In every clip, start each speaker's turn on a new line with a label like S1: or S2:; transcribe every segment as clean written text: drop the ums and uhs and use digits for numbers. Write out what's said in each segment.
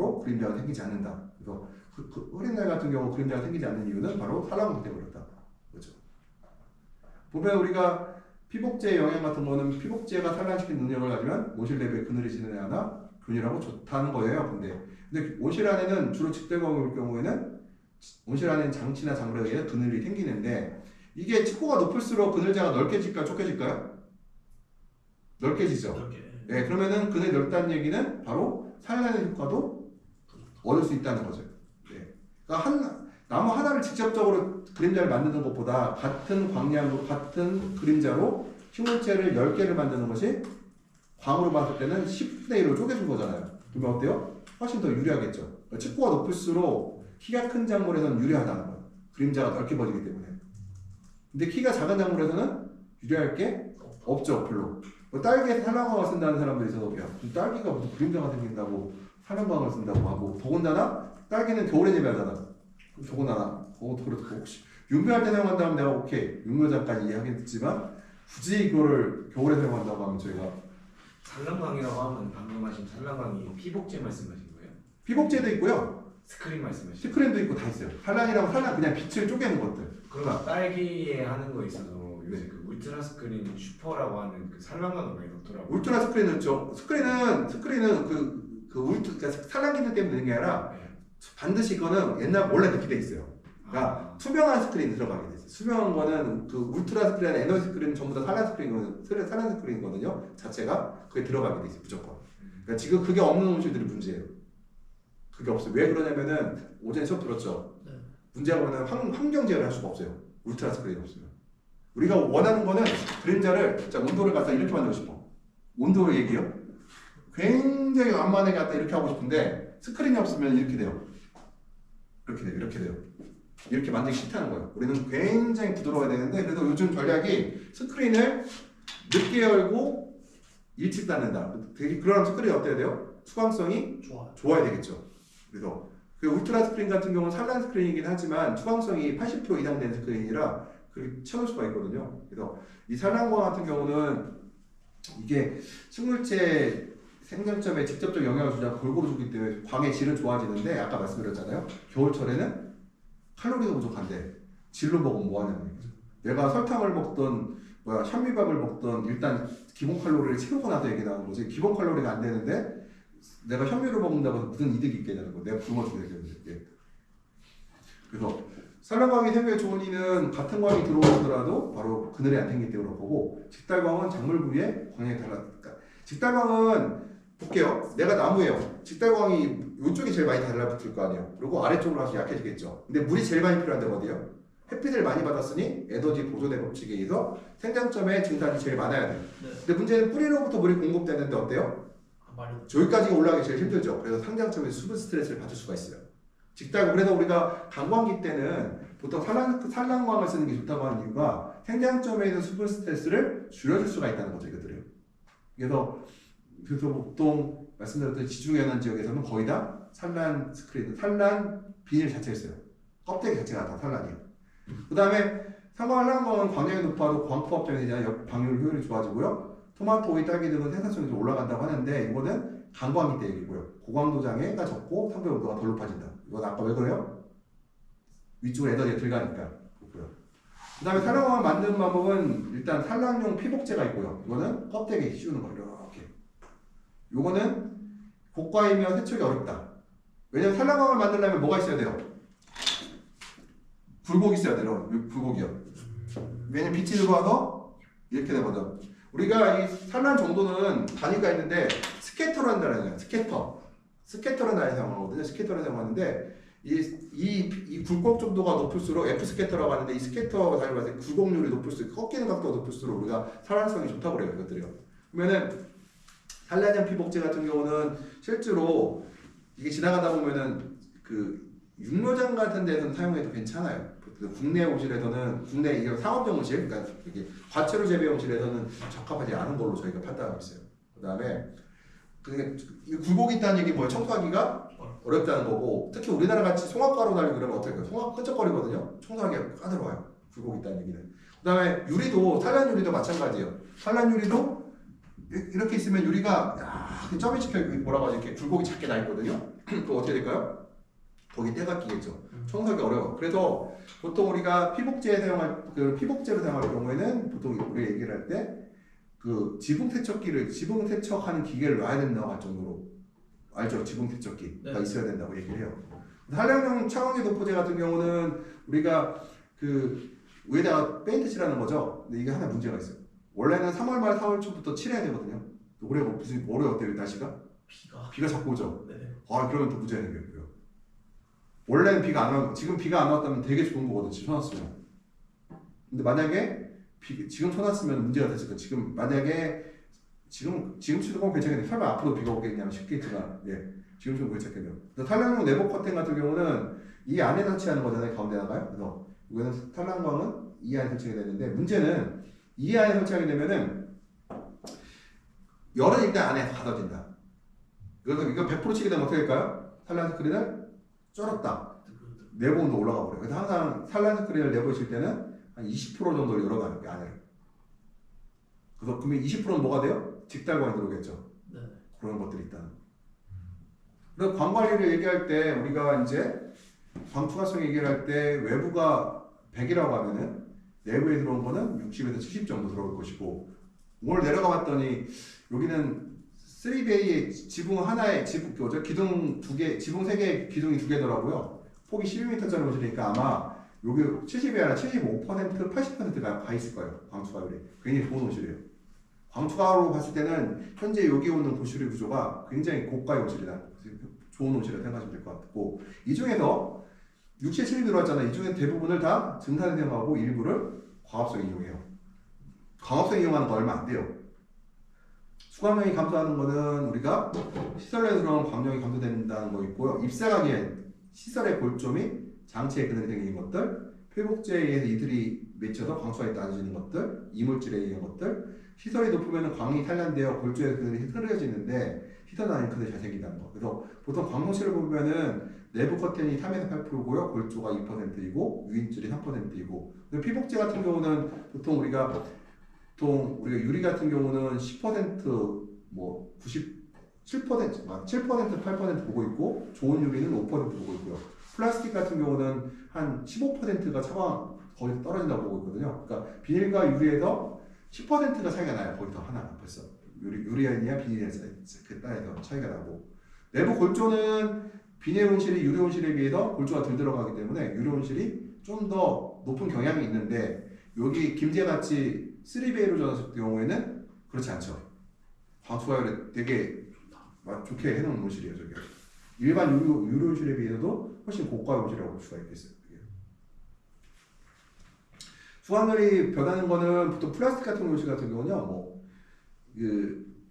S1: 정도로 그림자가 생기지 않는다. 그래서 흐린 날 같은 경우 그림자가 생기지 않는 이유는 바로 산란광이 때문에 그렇다. 그렇죠. 보면 우리가 피복제의 영향 같은 거는 피복제가 산란시키는 능력을 가지면 온실 내부에 그늘이 지는 애나 균일하고 좋다는 거예요. 근데 온실 안에는 주로 직대광이 올 경우에는 온실 안에는 장치나 작물에 의해 그늘이 생기는데 이게 층고가 높을수록 그늘자가 넓게 질까요? 좁게 질까요? 넓게 지죠. 네, 그러면은 그늘이 넓다는 얘기는 바로 산란의 효과도 얻을 수 있다는 거죠. 네. 그러니까 나무 하나를 직접적으로 그림자를 만드는 것보다 같은 광량으로 같은 그림자로 식물체를 10개를 만드는 것이 광으로 봤을 때는 10분의 1로 쪼개준 거잖아요. 그러면 어때요? 훨씬 더 유리하겠죠. 층고가 높을수록 키가 큰 작물에서는 유리하다는 거예요. 그림자가 넓게 퍼지기 때문에. 근데 키가 작은 작물에서는 유리할 게 없죠, 별로. 딸기에 산란광을 쓴다는 사람들이 있어서 야, 딸기가 무슨 그림자가 생긴다고 산란광을 쓴다고 하고 더군다나 딸기는 겨울에 재배하잖아. 더군다나 그렇고 혹시 윤묘할 때 사용한다면 내가 오케이 윤묘자까지 이해하겠지만 굳이 이거를 겨울에 사용한다고 하면 저희가
S2: 산란광이라고 하면 방금 하신 산란광이 피복제 말씀하신 거예요?
S1: 피복제도 있고요.
S2: 스크린 말씀하신
S1: 스크린도 있고 다 있어요. 산란 그냥 빛을 쪼개는 것들.
S2: 그러면 딸기에 하는 거 있어서 요새 그 울트라 스크린 슈퍼라고 하는 그 산란광을 많이 넣더라고요.
S1: 울트라 스크린은 스크린은 그러니까 산란 기능 때문에 되는 게 아니라
S2: 네.
S1: 반드시 이거는 원래 그렇게 돼 있어요. 그러니까 투명한 스크린이 들어가게 돼 있어요. 투명한 거는 그 울트라 스크린이나 에너지 스크린은 전부 다 산란 스크린이거든요. 자체가 그게 들어가게 돼 있어요. 무조건. 그러니까 지금 그게 없는 온실들이 문제예요. 그게 없어요. 왜 그러냐면은 오전에 수업 들었죠. 네. 문제가 뭐냐면 환경 제어를 할 수가 없어요. 울트라 스크린이 없으면. 우리가 원하는 거는 그림자를 자 온도를 갖다 이렇게 만들고 싶어. 온도를 얘기해요. 굉장히 완만하게 갖다 이렇게 하고 싶은데 스크린이 없으면 이렇게 돼요. 이렇게 돼요. 이렇게 만들기 싫다는 거예요. 우리는 굉장히 부드러워야 되는데 그래서 요즘 전략이 스크린을 늦게 열고 일찍 닫는다. 그런 스크린이 어때야 돼요? 수광성이 좋아야 되겠죠. 그래서 그 울트라 스크린 같은 경우는 산란 스크린이긴 하지만 수광성이 80% 이상 되는 스크린이라 그렇게 채울 수가 있거든요. 그래서 이 산란광 같은 경우는 이게 식물체 생장점에 직접적 영향을 주지 않고 골고루 주기 때문에 광의 질은 좋아지는데 아까 말씀드렸잖아요. 겨울철에는 칼로리가 부족한데 질로 먹으면 뭐하냐는 얘기죠. 내가 설탕을 먹던 현미밥을 먹던 일단 기본 칼로리를 채우고 나서 얘기 나오는 거지 기본 칼로리가 안 되는데 내가 현미를 먹는다고 해서 무슨 이득이 있겠냐는 거. 내가 굶어 죽겠는데. 그래서 산란광이 생명에 좋은 이는 같은 광이 들어오더라도 바로 그늘에 안 생기기 때문에 보고 직달광은 작물 부위에 광량이 달라니까. 직달광은 볼게요. 내가 나무예요. 직달광이 이쪽이 제일 많이 달라붙을 거 아니에요. 그리고 아래쪽으로 가서 약해지겠죠. 근데 물이 제일 많이 필요한 데가 어디예요? 햇빛을 많이 받았으니 에너지 보존의 법칙에 의해서 생장점의 증산이 제일 많아야 돼요. 네. 근데 문제는 뿌리로부터 물이 공급되는데 어때요? 저기까지 올라가기 제일 힘들죠. 그래서 상장점에서 수분 스트레스를 받을 수가 있어요. 그래서 우리가 강광기 때는 보통 산란광을 쓰는 게 좋다고 하는 이유가 생장점에 있는 수분 스트레스를 줄여줄 수가 있다는 거죠. 이것들이요. 그래서 보통 말씀드렸던 지중해안 지역에서는 거의 다 산란 비닐 자체를 써요. 껍데기 자체가 다 산란이에요. 그 다음에 산란광은 광량이 높아도 광포합점에 대한 방열 효율이 좋아지고요. 토마토, 오이, 딸기 등은 생산성이 좀 올라간다고 하는데 이거는 강광기 때 얘기고요. 고강도 장애가 적고 상배 온도가 덜 높아진다. 이건 아까 왜 그래요? 위쪽으로 에너지가 들어가니까. 그 다음에 산란광을 만드는 방법은 일단 산란용 피복제가 있고요. 이거는 껍데기에 씌우는 거예요. 이렇게. 요거는 고가이며 세척이 어렵다. 왜냐면 산란광을 만들려면 뭐가 있어야 돼요? 굴곡이 있어야 돼요. 굴곡이요. 왜냐면 빛이 들어와서 이렇게 되거든. 우리가 이 산란 정도는 단위가 있는데 스캐터라는 단어예요. 스캐터라는 단어 사용하거든요. 스캐터를 사용하는데 이 굴곡 정도가 높을수록 F 스캐터라고 하는데 이 스캐터 단위로 봤을 때 굴곡률이 높을수록 꺾이는 각도가 높을수록 우리가 산란성이 좋다고 그래요. 이것들이요. 그러면은 산란형 피복제 같은 경우는 실제로 이게 지나가다 보면은 그 육묘장 같은 데서는 사용해도 괜찮아요. 국내 온실에서는 국내 이런 상업용 온실, 그러니까 이게 과채료 재배 온실에서는 적합하지 않은 걸로 저희가 판단하고 있어요. 그다음에 굴곡이 있다는 얘기 뭐예요? 청소하기가 어렵다는 거고 특히 우리나라 같이 송악가루 달리고 그러면 어떻게 해요? 송악 끈적거리거든요. 청소하기가 까다로워요. 굴곡이 있다는 얘기는. 그다음에 유리도 산란 유리도 마찬가지예요. 산란 유리도 이렇게 있으면 유리가 야, 점이 찍혀 있고 뭐라고 하지 이렇게 굴곡이 작게 나 있거든요. 그거 어떻게 될까요? 거기 때가 끼겠죠. 청소하기 어려워. 그래서 보통 우리가 피복제 사용할 그 피복제로 사용할 경우에는 보통 우리 얘기를 할 때 그 지붕 세척기를 지붕 세척하는 기계를 놔야 된다고 할 정도로 알죠? 지붕 세척기가
S3: 네.
S1: 있어야 된다고 얘기를 해요. 한량용 차광제 도포제 같은 경우는 우리가 그 위에다가 페인트 칠하는 거죠. 근데 이게 하나 문제가 있어요. 원래는 3월 말 4월 초부터 칠해야 되거든요. 올해 무슨 올해 어때요 날씨가? 비가 자꾸 오죠.
S3: 네.
S1: 아 그러면 또 문제가 생겨요. 원래는 비가 안 와, 지금 비가 안 왔다면 되게 좋은 거거든, 쳐놨으면. 근데 만약에 지금 쳐놨으면 문제가 됐을 거야. 지금 만약에 지금 치는 건 괜찮겠네. 설마 앞으로 비가 오겠냐 싶겠지만, 예, 지금 좀 괜찮겠네요. 탈량용 내부 커튼 같은 경우는 이 안에 설치하는 거잖아요, 가운데다가요. 그래서 이거는 탈량광은 이 안에 설치가 되는데 문제는 이 안에 설치하게 되면은 열은 일단 안에 가둬진다. 그래서 이거 100% 치게 되면 어떻게 될까요? 탈량 스크린을 쩔었다. 내부 온도 올라가 버려요. 그래서 항상 탈량 스크린을 내보실 때는 한 20% 정도 열어가요, 이 안을. 그래서 그러면 20%는 뭐가 돼요? 직달광이 들어오겠죠.
S3: 네.
S1: 그런 것들이 있다는 거. 그래서 광 관리를 얘기할 때 우리가 이제 광 투과성 얘기를 할 때 외부가 100이라고 하면은 내부에 들어온 거는 60에서 70 정도 들어올 것이고 오늘 내려가 봤더니 여기는 3베이의 지붕 하나에 기둥 두 개, 지붕 세 개, 기둥이 두 개더라고요. 폭이 12m짜리 옷이니까 아마 여기 70이 아니라 75%, 80%가 가 있을 거예요. 광투과율이. 굉장히 좋은 옷이래요. 광투과로 봤을 때는 현재 여기 오는 고시리 구조가 굉장히 고가의 옷이다. 좋은 옷이라 생각하시면 될 것 같고 이 중에서 60, 70 들어왔잖아요. 이 중에 대부분을 다 증산에 사용하고 일부를 광합성에 이용해요. 광합성 이용하는 거 얼마 안 돼요. 수광량이 감소하는 거는 우리가 시설내에 들어가는 광량이 감소된다는 거 있고요. 입사각엔 시설의 골조미, 장치의 그늘이 생기는 것들, 회복제에 의해서 이들이 맺혀서 광수가 낮아지는 것들, 이물질에 의한 것들, 시설이 높으면 광이 산란되어 골조의 그늘이 흐려지는데 시설 안에 그늘이 잘 생긴다는 거. 그래서 보통 광목실을 보면은 내부 커튼이 3에서 8%고요, 골조가 2%이고 유인줄이 3%이고. 피복제 같은 경우는 보통 우리가 유리 같은 경우는 10% 뭐 97%, 8% 보고 있고 좋은 유리는 5% 보고 있고요. 플라스틱 같은 경우는 한 15%가 차광 거기서 떨어진다고 보고 있거든요. 그러니까 비닐과 유리에서 10%가 차이가 나요. 거기서 하나 벌써 유리아니냐 비닐에 그 따라서 차이가 나고 내부 골조는 비닐 온실이 유리 온실에 비해서 골조가 덜 들어가기 때문에 유리 온실이 좀 더 높은 경향이 있는데 여기 김제같이 3베이로 줬을 경우에는 그렇지 않죠. 광투과율이 되게 좋게 해놓은 온실이에요. 저게 일반 유리 온실에 비해서도 훨씬 고가 온실이라고 볼 수가 있겠어요. 수광열이 변하는 거는 보통 플라스틱 같은 온실 같은 경우는요,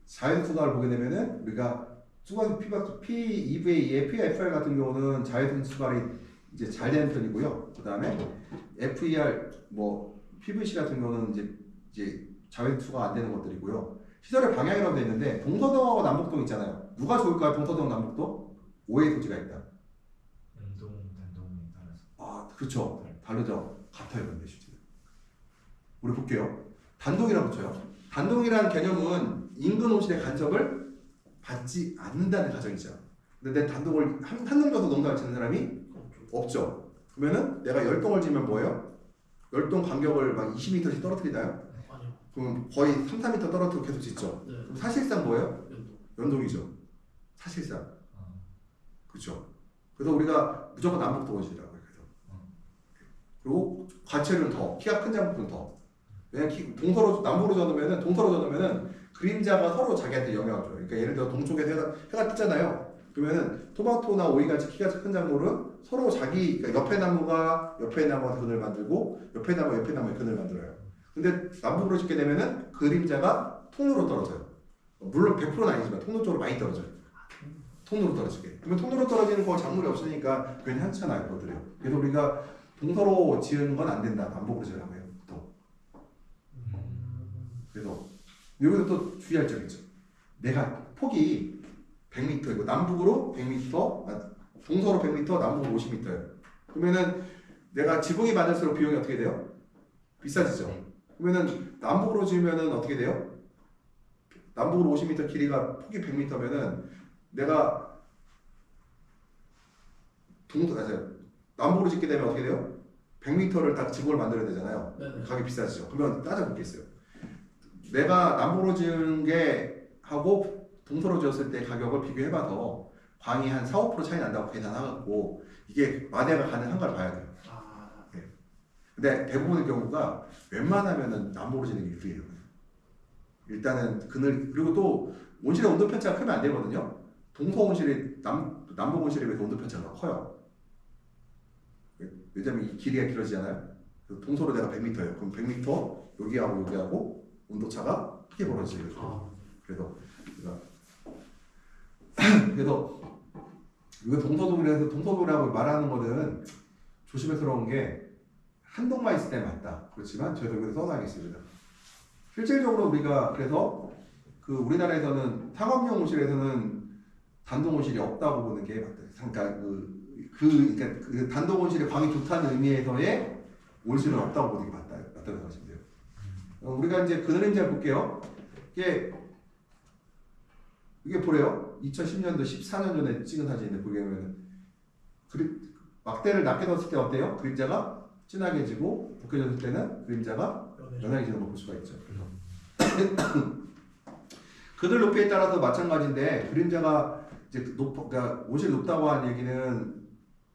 S1: 자연 수광을 보게 되면은 우리가 수광 PEVA, PFR 같은 경우는 자외선 수광이 이제 잘 되는 편이고요. 그 다음에 FER, PVC 같은 경우는 이제 자외선 수광 안 되는 것들이고요. 시설의 방향이라고 되어 있는데 동서동하고 남북동 있잖아요. 누가 좋을까요? 동서동, 남북동? 오해의 소지가 있다.
S2: 단동이 따라서.
S1: 아, 그렇죠. 다르죠. 같아요, 근데 실제로. 우리 볼게요. 단동이라고 붙여요. 단동이라는 개념은 인근 온실의 간섭을 받지 않는다는 가정이죠. 근데 내 단동을 한 놈 줘서 농사를 치는 사람이 없죠. 그러면은 내가 10동을 지면 뭐예요? 10동 간격을 막 20m씩 떨어뜨리나요?
S3: 아니요.
S1: 그럼 거의 3, 4m 떨어뜨려 계속 짓죠.
S3: 네.
S1: 그럼 사실상 뭐예요?
S3: 연동.
S1: 연동이죠. 사실상. 그렇죠. 그래서 우리가 무조건 남북도 원실이라고 해요. 그리고 과체는 더, 키가 큰 작품은 더. 왜냐면 동서로 남북으로 져놓으면은 동서로 져놓으면은 그림자가 서로 자기한테 영향을 줘요. 그러니까 예를 들어 동쪽에서 해가 뜨잖아요. 그러면은 토마토나 오이 같이 키가 큰 작물은 서로 그러니까 옆에 나무가 그늘 만들고 옆에 나무에 그늘 만들어요. 근데 남북으로 짓게 되면은 그림자가 통로로 떨어져요. 물론 100%는 아니지만 통로 쪽으로 많이 떨어져요. 통로로 떨어지게. 그러면 통로로 떨어지는 거 작물이 없으니까 괜찮잖아요, 그것들이. 그래서 우리가 동서로 지은 건 안 된다. 남북으로 지으라고 해요, 보통. 그래서 여기서 또 주의할 점이 있죠. 내가 폭이 100m이고 남북으로 100m, 동서로 100m, 남북으로 50m예요. 그러면은 내가 지붕이 많을수록 비용이 어떻게 돼요? 비싸지죠. 그러면은 남북으로 지으면은 어떻게 돼요? 남북으로 50m, 길이가 폭이 100m면은 내가 남북으로 짓게 되면 어떻게 돼요? 100m를 딱 지붕을 만들어야 되잖아요.
S3: 네네.
S1: 가격이 비싸지죠. 그러면 따져보겠어요. 내가 남북으로 지은 게 하고 동서로 지었을 때 가격을 비교해봐서 광이 한 4, 5% 차이 난다고 계산하고 이게 만회가 가능한가를 봐야 돼요.
S3: 아,
S1: 근데 대부분의 경우가 웬만하면은 남북으로 지는 게 유리해요. 일단은 그리고 또 온실의 온도 편차가 크면 안 되거든요. 동서 온실이 남북 온실에 비해서 온도 편차가 커요. 왜냐면 이 길이가 길어지잖아요. 동서로 내가 100m예요. 그럼 100m 여기하고 온도차가 크게 벌어지죠. 그래서 이거 동서동이라고 말하는 거는 조심스러운 게 한동만 있을 때 맞다. 그렇지만 저희도 여기서 써놔야겠습니다. 실질적으로 우리가 그래서 우리나라에서는 상업용 온실에서는 단독 온실이 없다고 보는 게 맞다. 그러니까 그 단독 온실에 광이 좋다는 의미에서의 온실은 없다고 보는 게 맞다고 생각하시면 돼요. 우리가 이제 그늘림자 볼게요. 이게 보래요. 2010년도 14년 전에 찍은 사진인데 보면 막대를 낮게 뒀을 때 어때요? 그림자가 진하게 지고 벗겨졌을 때는 그림자가 연하게 지는 걸 볼 수가 있죠. 그늘 높이에 따라서 마찬가지인데 그림자가 이제 그러니까 온실이 높다고 하는 얘기는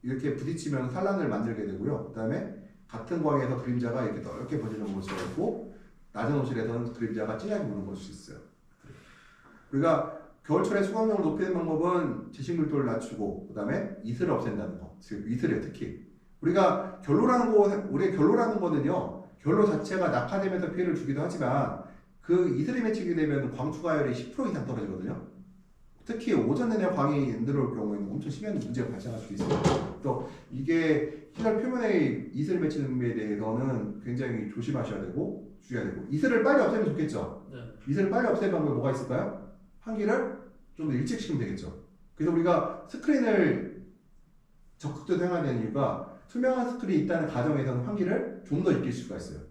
S1: 이렇게 부딪히면 산란을 만들게 되고요. 그다음에 같은 광에서 그림자가 이렇게 넓게 퍼지는 걸 볼 수가 있고 낮은 온실에서는 그림자가 진하게 무는 걸 수 있어요. 우리가 겨울철에 수광력을 높이는 방법은 지식밀도를 낮추고 그다음에 이슬을 없앤다는 거. 즉 이슬이에요, 특히. 우리가 결로라는 거는요. 결로 자체가 낙하되면서 피해를 주기도 하지만 그 이슬이 맺히게 되면 광투가열이 10% 이상 떨어지거든요. 특히 오전 내내 광이 안 들어올 경우에는 엄청 심한 문제가 발생할 수도 있어요. 또 이게 시설 표면에 이슬을 맺히는 분에 대해서는 굉장히 조심하셔야 되고 주의해야 되고 이슬을 빨리 없애면 좋겠죠.
S3: 네.
S1: 이슬을 빨리 없애는 방법이 뭐가 있을까요? 환기를 좀 더 일찍 시키면 되겠죠. 그래서 우리가 스크린을 적극적으로 사용하는 이유가 투명한 스크린이 있다는 가정에서는 환기를 좀 더 익힐 수가 있어요.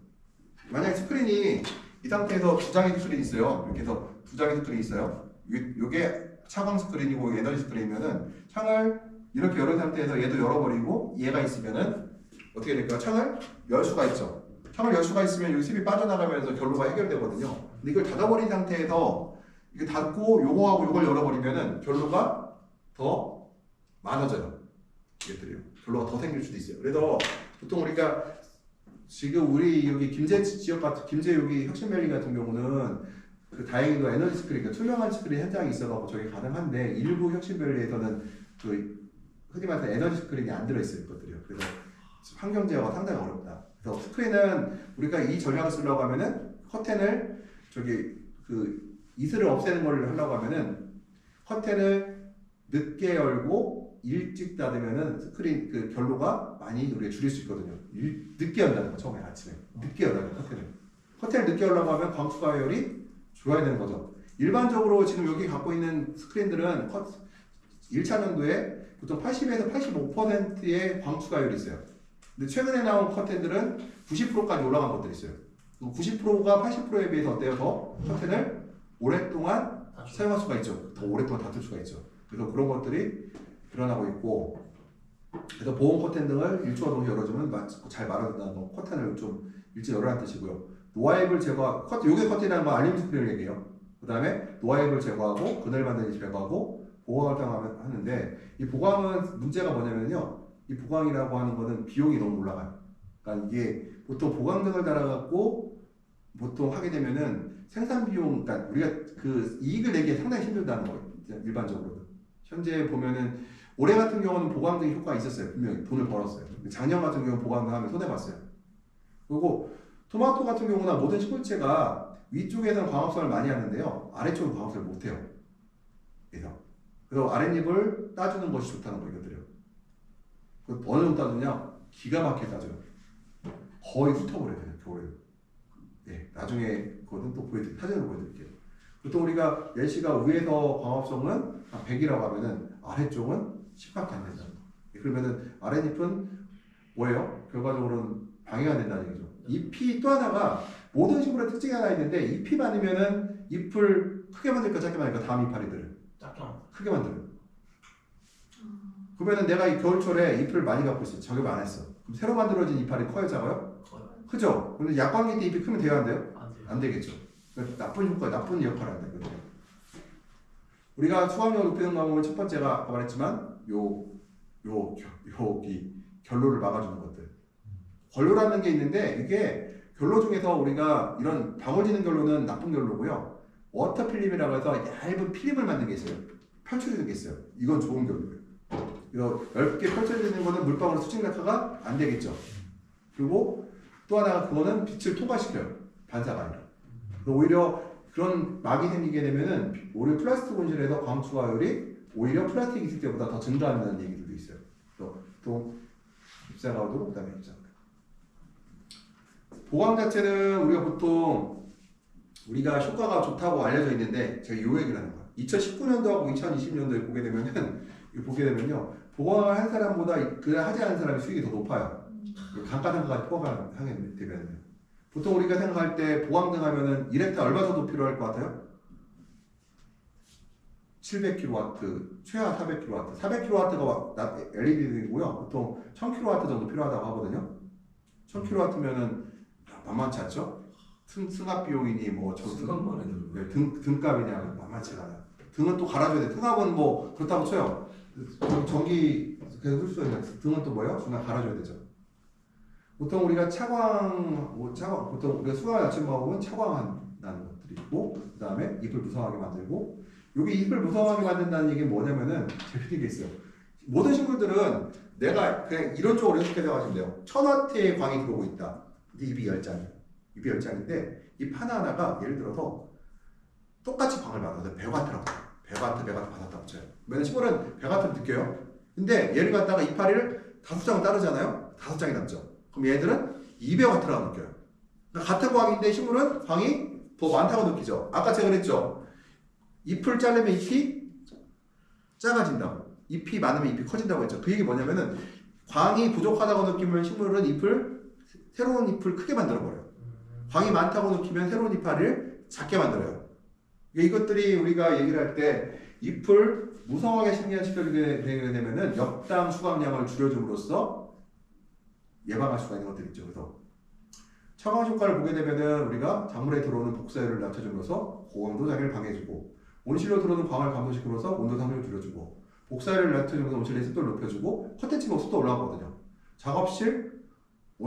S1: 만약에 스크린이 이 상태에서 두 장의 스크린이 있어요. 이렇게 해서 두 장의 스크린이 있어요. 이게 차광 스크린이고 에너지 스크린이면은 창을 이렇게 열은 상태에서 얘도 열어버리고 얘가 있으면은 어떻게 될까요? 창을 열 수가 있죠. 창을 열 수가 있으면 여기 습이 빠져나가면서 결로가 해결되거든요. 근데 이걸 닫아버린 상태에서 이게 닫고 요거하고 요걸 열어버리면은 결로가 더 많아져요. 이것들이요. 결로가 더 생길 수도 있어요. 그래서 보통 우리가 지금 우리 여기 김제 지역 같은 김제 여기 혁신밸리 같은 경우는 다행히도 에너지 스크린, 그러니까 투명한 스크린 현장이 있어서 저게 가능한데 일부 혁신밸리에서는 흔히 말해서 에너지 스크린이 안 들어있어요. 것들이요. 그래서 환경 제어가 상당히 어렵다. 그래서 스크린은 우리가 이 전략을 쓰려고 하면은 커튼을 이슬을 없애는 걸 하려고 하면은 커튼을 늦게 열고 일찍 닫으면은 스크린 결로가 많이 우리가 줄일 수 있거든요. 늦게 연다는 거 처음에 아침에 늦게 열어요 커튼을 늦게 열려고 하면 광투가열이 좋아야 되는 거죠. 일반적으로 지금 여기 갖고 있는 스크린들은 1차 년도에 보통 80에서 85%의 광투가열이 있어요. 근데 최근에 나온 커튼들은 90%까지 올라간 것들이 있어요. 90%가 80%에 비해서 어때요? 더 커튼을 오랫동안 사용할 수가 있죠. 더 오랫동안 닫을 수가 있죠. 그래서 그런 것들이 일어나고 있고, 그래서 보온 커튼 등을 일조와 동시에 열어주면 잘 말아준다는 거. 커튼을 좀 일찍 열어라는 뜻이고요. 노화입을 요게 커튼이라는 건 알루미늄 스크린을 얘기해요. 그 다음에 노화입을 제거하고 그늘 반드시 제거하고 보강을 하는데 이 보강은 문제가 뭐냐면요. 이 보강이라고 하는 거는 비용이 너무 올라가요. 그러니까 이게 보통 보강등을 달아갖고 보통 하게 되면은 생산 비용, 그러니까 우리가 이익을 내기에 상당히 힘들다는 거예요. 일반적으로. 현재 보면은 올해 같은 경우는 보강등 효과가 있었어요. 분명히 돈을 벌었어요. 작년 같은 경우는 보강등 하면 손해봤어요. 그리고 토마토 같은 경우나 모든 식물체가 위쪽에서는 광합성을 많이 하는데요. 아래쪽은 광합성을 못해요. 그래서 아랫잎을 따주는 것이 좋다는 거 이것들이요. 어느 정도 따주냐? 기가 막히게 따줘요. 거의 훑어버려야 돼요. 겨울에. 네, 나중에 그거는 또 사진으로 보여드릴게요. 보통 우리가 예시가 위에서 광합성은 한 100이라고 하면은 아래쪽은 10밖에 안 된다. 그러면은 아랫잎은 뭐예요? 결과적으로는 방해가 된다는 얘기죠. 잎이 또 하나가 모든 식물의 특징이 하나 있는데 잎이 많으면은 잎을 크게 만들까 작게 만들까 다음 이파리들을
S3: 작게 만들어.
S1: 크게 만들어. 그러면은 내가 이 겨울철에 잎을 많이 갖고 있어. 작업 안 했어. 그럼 새로 만들어진 이파리 커요, 작아요?
S3: 커요.
S1: 크죠? 근데 약광기 때 잎이 크면 돼야 안 돼요?
S3: 안 돼요.
S1: 안 되겠죠. 그러니까 나쁜 효과, 나쁜 역할을 한다. 그죠? 우리가 수확력을 높이는 방법은 첫 번째가 아까 말했지만 여기 결로를 막아주는 것들. 결로라는 게 있는데 이게 결로 중에서 우리가 이런 방울지는 결로는 나쁜 결로고요. 워터 필름이라고 해서 얇은 필름을 만든 게 있어요. 펼쳐지는 게 있어요. 이건 좋은 결로예요. 이거 넓게 펼쳐지는 거는 물방울 수직 낙하가 안 되겠죠. 그리고 또 하나가 그거는 빛을 통과시켜요. 반사가 아니라. 오히려 그런 막이 생기게 되면은 오히려 플라스틱 온실에서 광 투하율이 오히려 플라스틱 있을 때보다 더 증가한다는 얘기들도 있어요. 또 입사가도 그다음에 입사. 보강 자체는 우리가 보통 우리가 효과가 좋다고 알려져 있는데 제가 요 얘기를 하는 거예요. 2019년도하고 2020년도에 보게 되면요. 보강을 한 사람보다 그 하지 않은 사람의 수익이 더 높아요. 감가상각까지 포함하게 되면 보통 우리가 생각할 때 보강등 하면은 1헥타 얼마 정도 필요할 것 같아요? 700kW, 최하 400kW. 400kW가 LED이고요. 보통 1000kW 정도 필요하다고 하거든요. 1000kW면은 만만치 않죠? 승합 비용이니 뭐
S2: 생각만 해도
S1: 등값이냐 만만치가 않아요. 등은 또 갈아줘야 돼. 등합은 뭐 그렇다고 쳐요. 전기 계속 쓸 수 있는 등은 또 뭐예요? 중간 갈아줘야 되죠. 보통 우리가 보통 우리가 수강을 낮춘 방법은 차광한다는 것들이 있고, 그 다음에 잎을 무성하게 만들고, 여기 잎을 무성하게 만든다는 얘기는 뭐냐면은 재밌는 게 있어요. 모든 식물들은 내가 그냥 이론적으로 해석해서 가시면 돼요. 1000W의 광이 들어오고 있다. 근데 잎이 10장이에요. 잎이 10장인데 잎 하나하나가 예를 들어서 똑같이 광을 받아서 100W라고 100W 받았다고 쳐요. 그러면 식물은 100W를 느껴요. 근데 얘를 갖다가 이파리를 5장을 따르잖아요. 5장이 남죠. 그럼 얘들은 200W라고 느껴요. 그러니까 같은 광인데 식물은 광이 더 많다고 느끼죠. 아까 제가 그랬죠. 잎을 자르면 잎이 작아진다고. 잎이 많으면 잎이 커진다고 했죠. 그 얘기 뭐냐면은 광이 부족하다고 느끼면 식물은 새로운 잎을 크게 만들어버려요. 광이 많다고 느끼면 새로운 이파리를 작게 만들어요. 이것들이 우리가 얘기를 할 때 잎을 무성하게 식량시켜주게 되면은 역당 수확량을 줄여줌으로써 예방할 수가 있는 것들이 있죠. 그래서 차광 효과를 보게 되면은 우리가 작물에 들어오는 복사율을 낮춰줌으로써 고강도 장애를 방해해주고, 온실로 들어오는 광을 감소시킴으로써 온도 상승을 줄여주고, 복사율을 낮춰주면서 온실의 습도를 높여주고, 컨텐츠 습도 올라가거든요. 작업실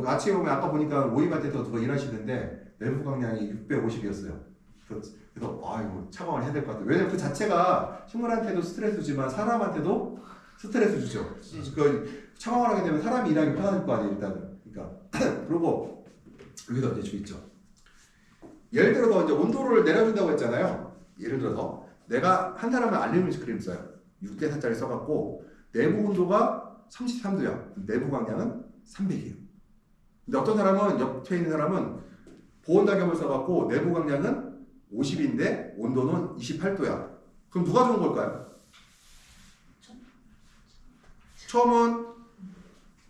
S1: 아침에 보면 아까 보니까 오이밭에서 누가 일하시는데 내부 강량이 650이었어요. 그래서 이거 차광을 해야 될 것 같아요. 왜냐면 그 자체가 식물한테도 스트레스지만 사람한테도 스트레스 주죠. 그 차광을 하게 되면 사람이 일하기 편할 거 아니에요, 일단은. 그러니까 그리고 여기서 이제 주의죠. 예를 들어서 이제 온도를 내려준다고 했잖아요. 예를 들어서 내가 한 사람은 알루미늄 스크린 써요. 6대4짜리 써갖고 내부 온도가 33도야. 내부 광량은 300이에요. 근데 어떤 사람은 옆에 있는 사람은 보온 낙엽을 써갖고 내부 광량은 50인데 온도는 28도야. 그럼 누가 좋은 걸까요? 처음은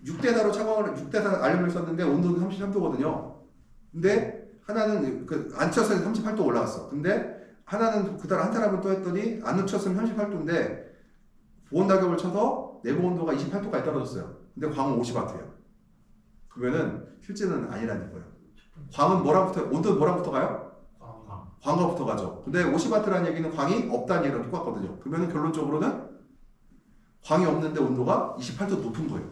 S1: 6대4로 6대4 알루미늄을 썼는데 온도는 33도거든요. 근데 하나는 안 쳤을 때 38도 올라갔어. 근데 하나는 한 사람은 또 했더니 안 쳤으면 38도인데 보온 낙엽을 쳐서 내부 온도가 28도까지 떨어졌어요. 근데 광은 50W예요. 그러면은 실제는 아니라는 거예요. 광은 온도는 뭐랑 붙어가요? 광과 붙어가죠. 근데 50W라는 얘기는 광이 없다는 얘기랑 똑같거든요. 그러면 결론적으로는 광이 없는데 온도가 28도 높은 거예요.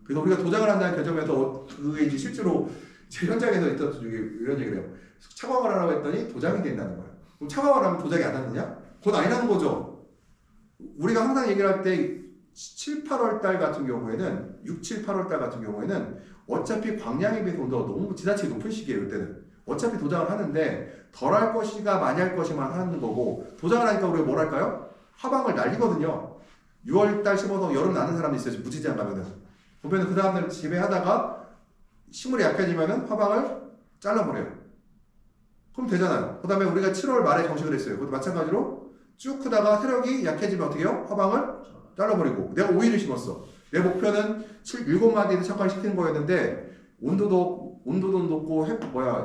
S1: 그래서 우리가 도장을 한다는 개념에서 그게 이제 실제로 제 현장에서 있던 이런 얘기를 해요. 차광을 하라고 했더니 도장이 된다는 거예요. 그럼 차광을 하면 도장이 안 났느냐? 그건 아니라는 거죠. 우리가 항상 얘기를 할 때 7, 8월 달 같은 경우에는 6, 7, 8월 달 같은 경우에는 어차피 광량에 비해서 온도가 너무 지나치게 높은 시기예요. 이때는 어차피 도장을 하는데 덜 할 것이가 많이 할 것이만 하는 거고, 도장을 하니까 우리가 뭘 할까요? 화방을 날리거든요. 6월 달 심어서 여름 나는 사람이 있어요. 무지장 가면은 보면 그 사람들 집에 하다가 식물이 약해지면은 화방을 잘라버려요. 그럼 되잖아요. 그 다음에 우리가 7월 말에 정식을 했어요. 그것도 마찬가지로 쭉 크다가 세력이 약해지면 어떻게 해요? 화방을 잘라버리고. 내가 오이를 심었어. 내 목표는 7마디를 착화시키는 거였는데 온도도 높고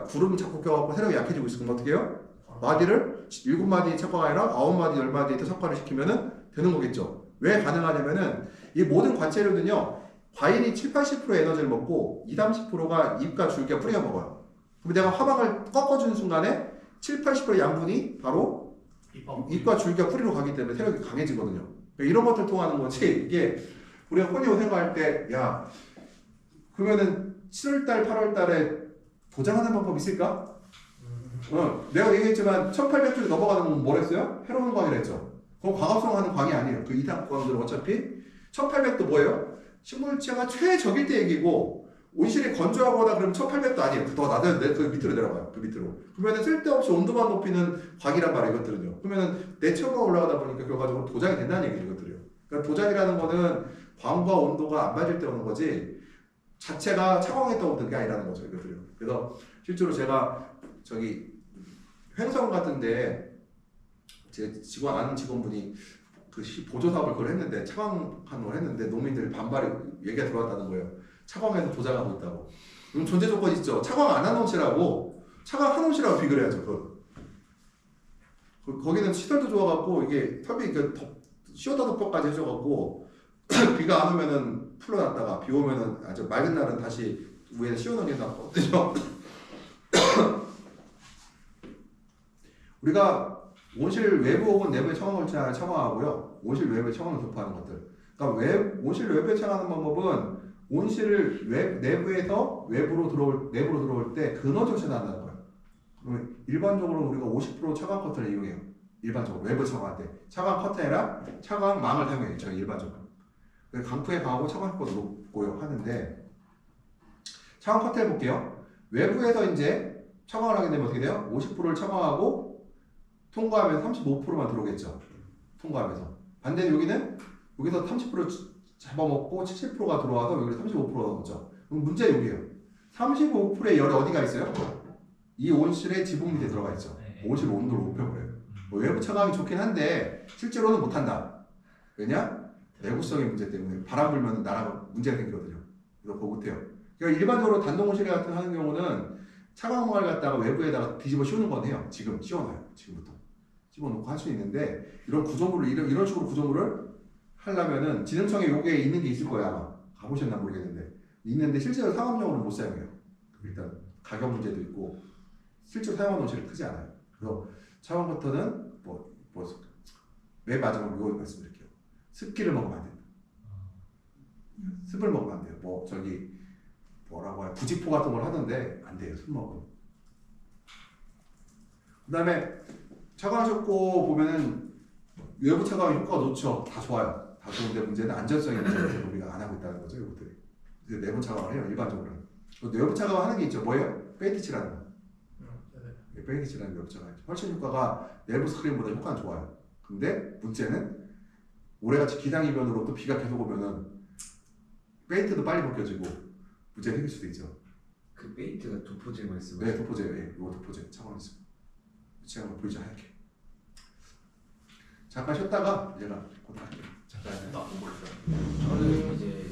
S1: 구름 자꾸 껴갖고 세력이 약해지고 있으면 어떻게 해요? 마디를 7마디 척화가 아니라 9마디, 10마디 더 척화를 시키면은 되는 거겠죠. 왜 가능하냐면은 이 모든 관체류는요, 과일이 7, 80% 에너지를 먹고 2, 30%가 잎과 줄기가 뿌리가 먹어요. 그럼 내가 화방을 꺾어주는 순간에 7, 80% 양분이 바로 잎과 줄기가 뿌리로 가기 때문에 세력이 강해지거든요. 그러니까 이런 것들 통하는 거지. 이게 우리가 혼이 생각할 때, 야, 그러면은 7월달, 8월달에 도장하는 방법 있을까? 내가 얘기했지만 1800줄이 넘어가는 건 뭐랬어요? 해로운 광이라 했죠. 그건 과합성하는 광이 아니에요. 그 이상 광들은 어차피 1800도 뭐예요? 식물체가 최적일 때 얘기고 온실이 건조하거나 그러면 1800도 아니에요. 더 낮아요. 그 밑으로 내려가요. 그 밑으로. 그러면은 쓸데없이 온도만 높이는 광이란 말이에요. 이것들은요. 그러면은 내처가 올라가다 보니까 결과적으로 도장이 된다는 얘기죠. 이것들이요. 그러니까 도장이라는 거는 광과 온도가 안 맞을 때 오는 거지 자체가 차광했다고 오는 게 아니라는 거죠. 이것들이요. 그래서 실제로 제가 저기 횡성 같은데 제 아는 직원분이 그 보조 사업을 그걸 했는데 차광하는 걸 했는데 농민들 반발이 얘기가 들어왔다는 거예요. 차광에서 도장하고 있다고. 그럼 존재 조건 있죠. 차광 안 하는 옷이라고 차광 하는 옷이라고 비교를 해야죠. 거기는 시설도 좋아갖고 이게 탑이 씌워다 덮어까지 해줘갖고 비가 안 오면은 풀러놨다가 비 오면은 아주 맑은 날은 다시 위에 씌워놓는 게 낫거든요. 우리가 온실 외부 혹은 내부에 청황을 청황하고요. 온실 외부에 청황을 도포하는 것들. 그러니까 온실 외부에 청하는 방법은 온실을 내부에서 내부로 들어올 때 근원적 차단한다는 거예요. 그러면 일반적으로 우리가 50% 차광 커튼을 이용해요. 일반적으로 외부 차광할 때 차광 커튼이라 차광망을 사용해요. 저희 일반적으로. 강풍에 강하고 차광 효과도 높고요 하는데 차광 커튼 해볼게요. 외부에서 이제 차광을 하게 되면 어떻게 돼요? 50%를 차광하고 통과하면 35%만 들어오겠죠. 통과하면서. 반대로 여기는 여기서 30% 잡아먹고 70%가 들어와서 여기서 35%가 넘죠. 그럼 문제 여기에요. 35%의 열이 어디가 있어요? 이 온실의 지붕 밑에 들어가 있죠. 온실 온도를 높여버려요. 외부 차광이 좋긴 한데 실제로는 못한다. 왜냐? 내구성의 문제 때문에 바람 불면 나라가 문제가 생기거든요. 그래서 그거 못해요. 그러니까 일반적으로 단독 온실 같은 하는 경우는 차광망을 갖다가 외부에다가 뒤집어 씌우는 건 해요. 지금 씌워놔요. 지금부터. 집어넣고 할 수 있는데 이런 구조물을 이런 식으로 구조물을 하려면은 진흥청에 요게 있는 게 있을 거야 아마. 가보셨나 모르겠는데 있는데 실제로 상업용으로는 못 사용해요. 일단 가격 문제도 있고 실제로 사용하는 온실은 크지 않아요. 그래서 차광 버터는 맨 마지막으로 이거 말씀드릴게요. 습기를 먹으면 안 된다. 습을 먹으면 안 돼요. 뭐라고 해요? 부직포 같은 걸 하던데 안 돼요. 습 먹으면. 그 다음에 차광하셨고 보면은 외부 차광 효과가 좋죠. 다 좋아요. 다 좋은데 문제는 안전성이 문제라서 우리가 안 하고 있다는 거죠. 이것들이. 그래서 내부 차광을 해요. 일반적으로는. 외부 차광 하는 게 있죠. 뭐예요? 페인트 칠하는 거. 페인트 칠하는 외부 차광. 훨씬 효과가 내부 스크린보다 효과는 좋아요. 근데 문제는 올해같이 기상이변으로 또 비가 계속 오면은 페인트도 빨리 벗겨지고 문제가 생길 수도 있죠.
S2: 그 페인트가 도포제 말씀.
S1: 네, 도포제. 예, 이거 도포제 차광 있어요. 지금 보이죠? 하얗게. 잠깐 쉬었다가 얘가 곧 갈게요.
S2: 잠깐. 저는 이제